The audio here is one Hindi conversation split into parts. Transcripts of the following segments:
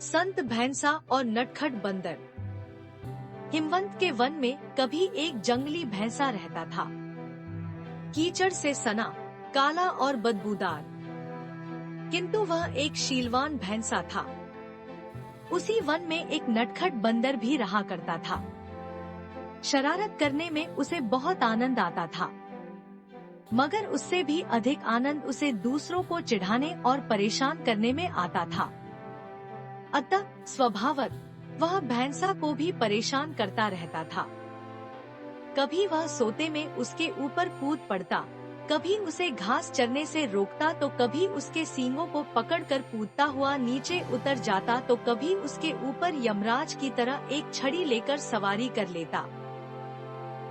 संत भैंसा और नटखट बंदर। हिमवंत के वन में कभी एक जंगली भैंसा रहता था। कीचड़ से सना, काला और बदबूदार, किंतु वह एक शीलवान भैंसा था। उसी वन में एक नटखट बंदर भी रहा करता था। शरारत करने में उसे बहुत आनंद आता था, मगर उससे भी अधिक आनंद उसे दूसरों को चिढ़ाने और परेशान करने में आता था। अतः स्वभावतः वह भैंसा को भी परेशान करता रहता था। कभी वह सोते में उसके ऊपर कूद पड़ता, कभी उसे घास चरने से रोकता तो कभी उसके सींगों को पकड़कर कूदता हुआ नीचे उतर जाता तो कभी उसके ऊपर यमराज की तरह एक छड़ी लेकर सवारी कर लेता।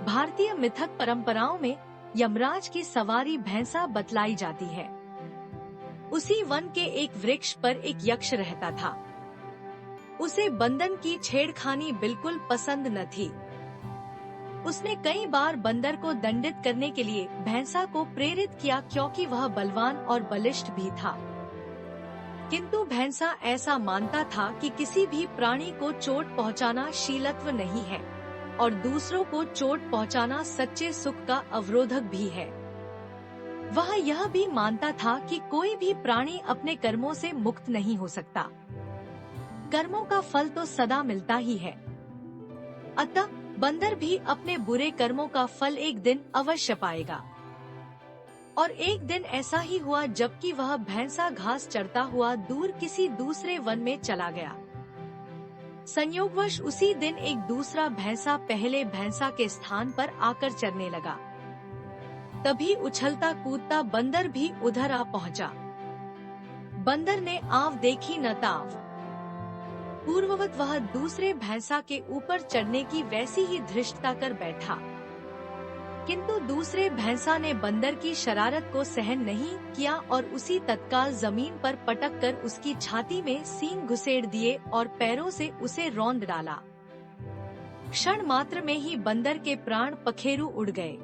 भारतीय मिथक परंपराओं में यमराज की सवारी भैंसा बतलाई जाती है। उसी वन के एक वृक्ष पर एक यक्ष रहता था। उसे बंदर की छेड़खानी बिल्कुल पसंद न थी। उसने कई बार बंदर को दंडित करने के लिए भैंसा को प्रेरित किया, क्योंकि वह बलवान और बलिष्ठ भी था। किंतु भैंसा ऐसा मानता था कि किसी भी प्राणी को चोट पहुंचाना शीलत्व नहीं है और दूसरों को चोट पहुंचाना सच्चे सुख का अवरोधक भी है। वह यह भी मानता था कि कोई भी प्राणी अपने कर्मों से मुक्त नहीं हो सकता। कर्मों का फल तो सदा मिलता ही है। अतः बंदर भी अपने बुरे कर्मों का फल एक दिन अवश्य पाएगा। और एक दिन ऐसा ही हुआ, जबकि वह भैंसा घास चरता हुआ दूर किसी दूसरे वन में चला गया। संयोगवश उसी दिन एक दूसरा भैंसा पहले भैंसा के स्थान पर आकर चरने लगा। तभी उछलता कूदता बंदर भी उधर आ पहुंचा। बंदर ने आव देखी न ताव। पूर्ववत वह दूसरे भैंसा के ऊपर चढ़ने की वैसी ही धृष्टता कर बैठा, किंतु दूसरे भैंसा ने बंदर की शरारत को सहन नहीं किया और उसी तत्काल जमीन पर पटक कर उसकी छाती में सींग घुसेड़ दिए और पैरों से उसे रौंद डाला। क्षण मात्र में ही बंदर के प्राण पखेरु उड़ गए।